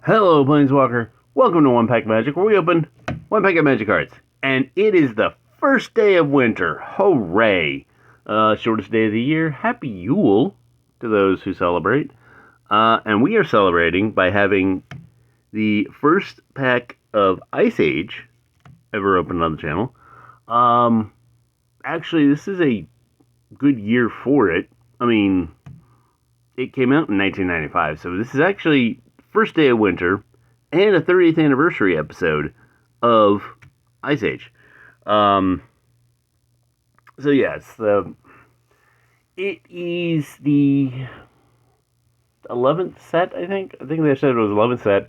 Hello, Planeswalker. Welcome to One Pack Magic, where we open one pack of Magic cards. And it is the first day of winter. Hooray! Shortest day of the year. Happy Yule to those who celebrate. And we are celebrating by having the first pack of Ice Age ever opened on the channel. Actually, this is a good year for it. I mean, it came out in 1995, so this is actually first day of winter and a 30th anniversary episode of Ice Age. So yes, it is the 11th set, I think. I think they said it was 11th set.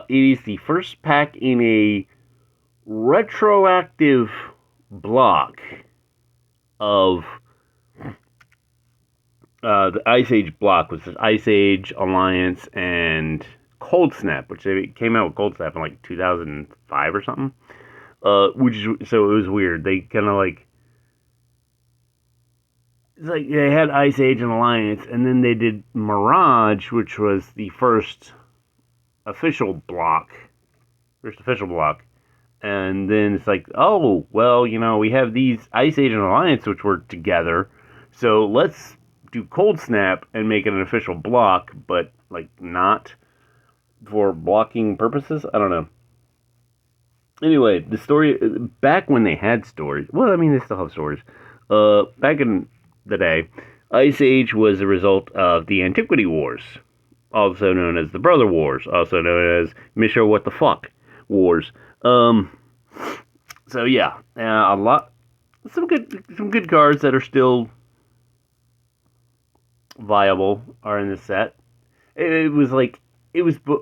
It is the first pack in a retroactive block of the Ice Age block, which is Ice Age, Alliance, and Cold Snap, which they came out with Cold Snap in like 2005 or something. So it was weird. They kind of like, it's like they had Ice Age and Alliance, and then they did Mirage, which was the first official block, and then it's like, oh well, we have these Ice Age and Alliance which were together, so let's do Cold Snap and make it an official block, but like not for blocking purposes. I don't know. Anyway, the story back when they had stories. Well, I mean, they still have stories. Back in the day, Ice Age was a result of the Antiquity Wars, also known as the Brother Wars, also known as Misha What the Fuck Wars. So yeah, some good cards that are still viable are in the set. It was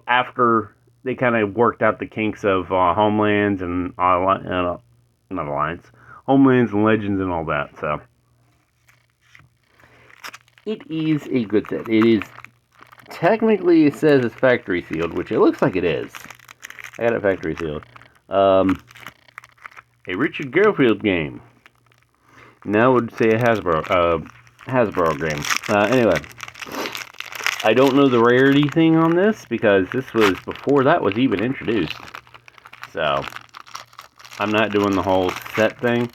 after they kind of worked out the kinks of Homelands and not Alliance, Homelands and Legends and all that. So it is a good set. It is technically, it says it's factory sealed, which it looks like it is. I got it factory sealed. A Richard Garfield game. Now I would say a Hasbro game. Anyway, I don't know the rarity thing on this because this was before that was even introduced. So, I'm not doing the whole set thing.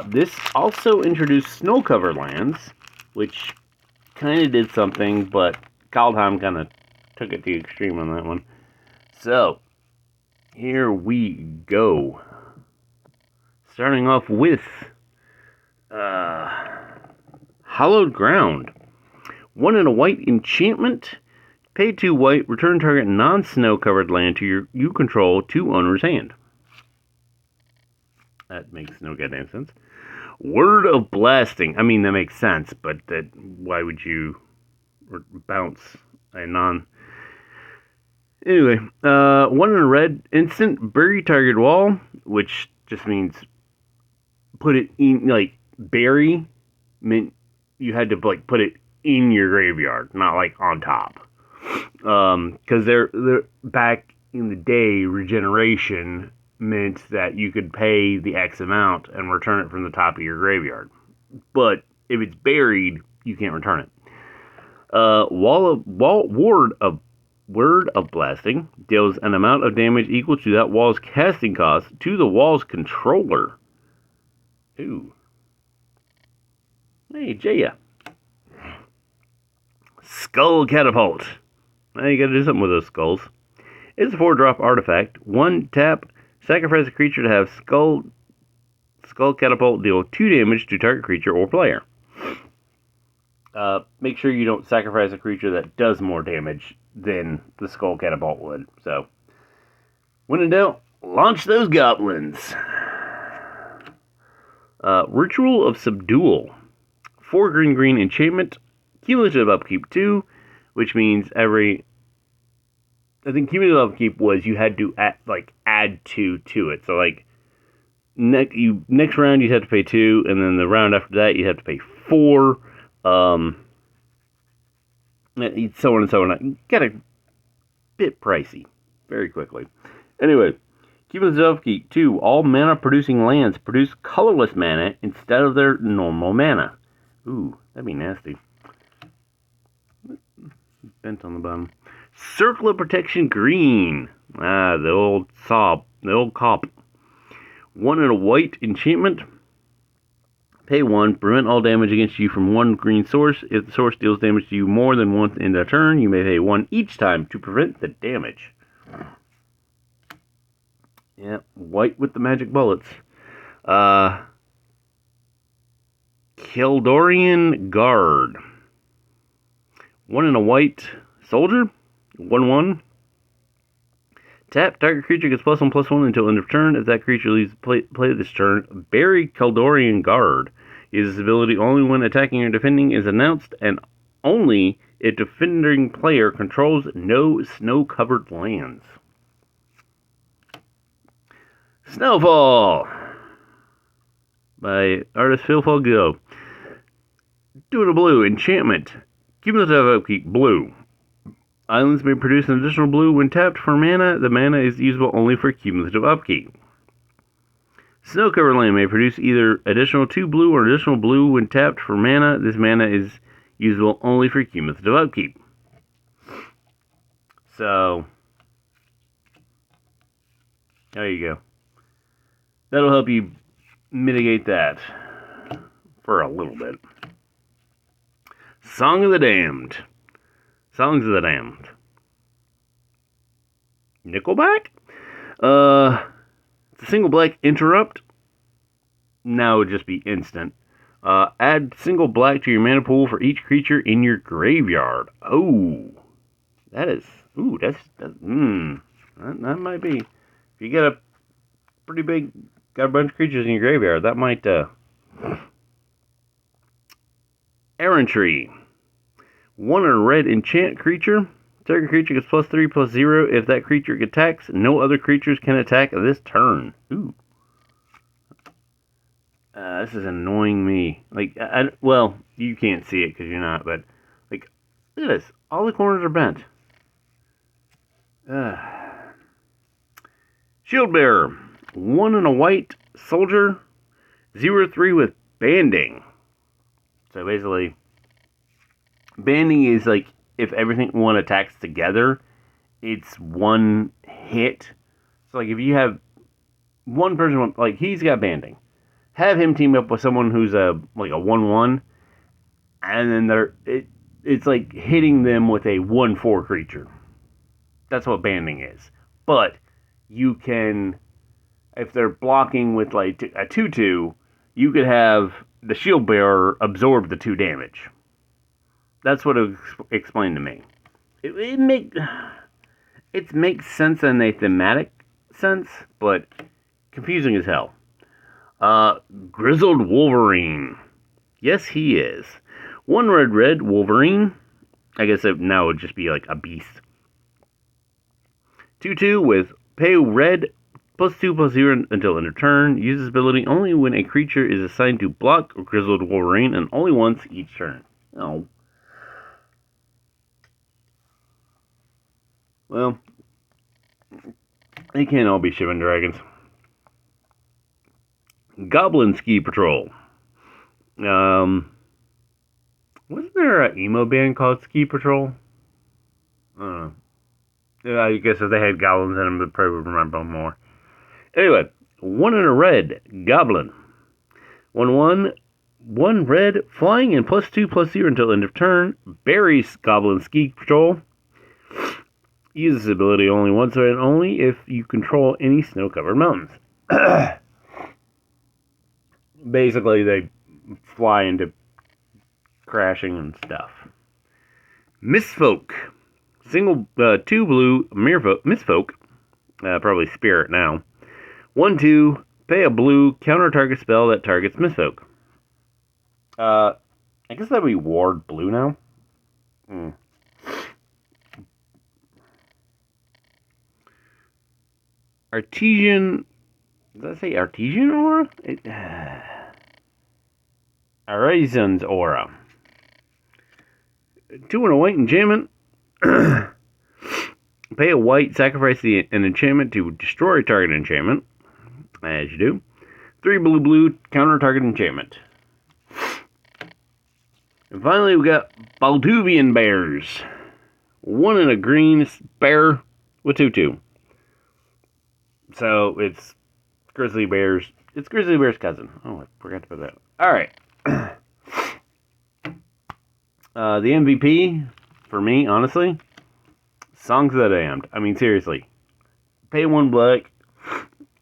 This also introduced snow-covered lands, which kind of did something, but Kaldheim kind of took it to the extreme on that one. So, here we go. Starting off with Hallowed Ground. 1 and a white enchantment. Pay 2 white, return target non-snow covered land to you control to owner's hand. That makes no goddamn sense. Word of Blasting. I mean, that makes sense, but why would you bounce a non... Anyway, 1 in a red, instant, bury target wall, which just means put it in, like, bury meant you had to, like, put it in your graveyard, not, like, on top. Because they're back in the day, regeneration meant that you could pay the X amount and return it from the top of your graveyard. But if it's buried, you can't return it. Word of Blasting deals an amount of damage equal to that wall's casting cost to the wall's controller. Ooh. Hey, Jaya. Skull Catapult. Now you gotta do something with those skulls. It's a 4-drop artifact. 1 tap, sacrifice a creature to have Skull Catapult deal 2 damage to target creature or player. Make sure you don't sacrifice a creature that does more damage than the Skull Catapult would. So, when in doubt, launch those goblins. Ritual of Subdual. 4 green enchantment. Cumulative upkeep 2, which means I think cumulative upkeep was you had to add 2 to it. So like next round you had to pay 2, and then the round after that you had to pay 4. So on and so on. Got a bit pricey very quickly. Anyway, cumulative upkeep 2. All mana producing lands produce colorless mana instead of their normal mana. Ooh, that'd be nasty. Bent on the bottom. Circle of Protection green. The old cop. 1 and a white enchantment. Pay 1. Prevent all damage against you from one green source. If the source deals damage to you more than once in a turn, you may pay 1 each time to prevent the damage. Yeah, white with the magic bullets. Keldorian Guard. 1 and a white soldier. 1/1. Tap, target creature gets +1/+1 until end of turn. If that creature leaves play this turn, bury Keldorian Guard. Uses this ability only when attacking or defending is announced, and only if defending player controls no snow-covered lands. Snowfall by artist Phil Falgo. 2 and a blue enchantment. Cumulative upkeep blue. Islands may produce an additional blue when tapped for mana. The mana is usable only for cumulative upkeep. Snow-covered land may produce either additional 2 blue or additional blue when tapped for mana. This mana is usable only for cumulative upkeep. So, there you go. That'll help you mitigate that for a little bit. Song of the Damned. Songs of the Damned. Nickelback? It's a single black interrupt. Now it would just be instant. Add single black to your mana pool for each creature in your graveyard. Oh, that might be. If you get a got a bunch of creatures in your graveyard, that might. Errantry. 1 and a red enchant creature. Target creature gets +3/+0. If that creature attacks, no other creatures can attack this turn. Ooh. This is annoying me. Like, well, you can't see it because you're not, but, like, look at this. All the corners are bent. Shield Bearer. 1 and a white soldier. 0/3 with banding. So basically, banding is like if one attacks together, it's one hit. So like if you have one person, like he's got banding, have him team up with someone who's a 1/1, and then it's like hitting them with a 1/4 creature. That's what banding is. But you can, if they're blocking with like a 2/2, you could have the shield bearer absorb the 2 damage. That's what it explained to me. It makes sense in a thematic sense, but confusing as hell. Grizzled Wolverine. Yes, he is. 1 red Wolverine. I guess now it would just be like a beast. 2/2 with pay red +2/+0 until end of turn. Uses ability only when a creature is assigned to block Grizzled Wolverine and only once each turn. Oh. Well, they can't all be Shivan Dragons. Goblin Ski Patrol. Wasn't there an emo band called Ski Patrol? I don't know. I guess if they had goblins in them, they probably would remember more. Anyway, 1 and a red goblin. 1/1. 1 red flying and +2/+0 until end of turn. Buries Goblin Ski Patrol. Uses ability only once and only if you control any snow-covered mountains. Basically, they fly into crashing and stuff. Mistfolk. 2 blue Mistfolk. Probably Spirit now. 1/2. Pay a blue. Counter target spell that targets Mistfolk. I guess that would be Ward blue now. Artesian. Does that say Artesian Aura? Artisan's Aura. 2 and a white enchantment. Pay a white, sacrifice an enchantment to destroy a target enchantment. As you do. 3 blue, counter target enchantment. And finally, we got Balduvian Bears. one in a green bear with 2/2. So it's Grizzly Bear's. It's Grizzly Bear's cousin. Oh, I forgot to put that. All right. The MVP for me, honestly, Songs of the Damned. I mean, seriously, pay one black,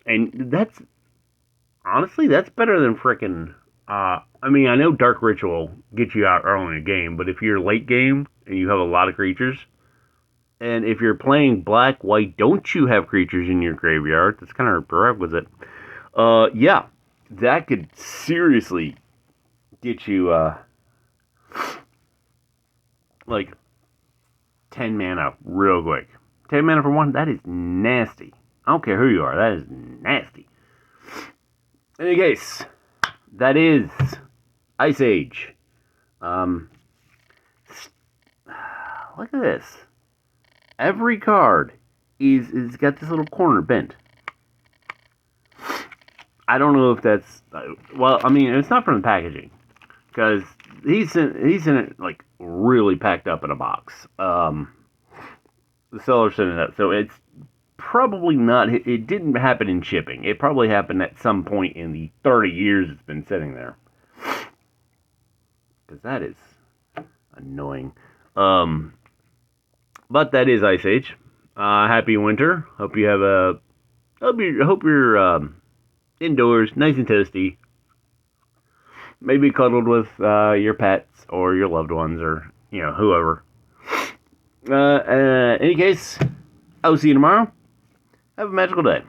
and that's honestly that's better than frickin'. I mean, I know Dark Ritual gets you out early in the game, but if you're late game and you have a lot of creatures, and if you're playing black, why don't you have creatures in your graveyard? That's kind of a prerequisite. Yeah, that could seriously get you, like 10 mana real quick. 10 mana for one, that is nasty. I don't care who you are, that is nasty. In any case, that is Ice Age. Look at this. Every card is got this little corner bent. I don't know if that's well. I mean, it's not from the packaging because he's in it like really packed up in a box. The seller sent it up, so it's probably not. It didn't happen in shipping. It probably happened at some point in the 30 years it's been sitting there. Because that is annoying. But that is Ice Age. Happy winter. Hope you have a. Hope you're indoors, nice and toasty. Maybe cuddled with your pets or your loved ones or whoever. Any case, I'll see you tomorrow. Have a magical day.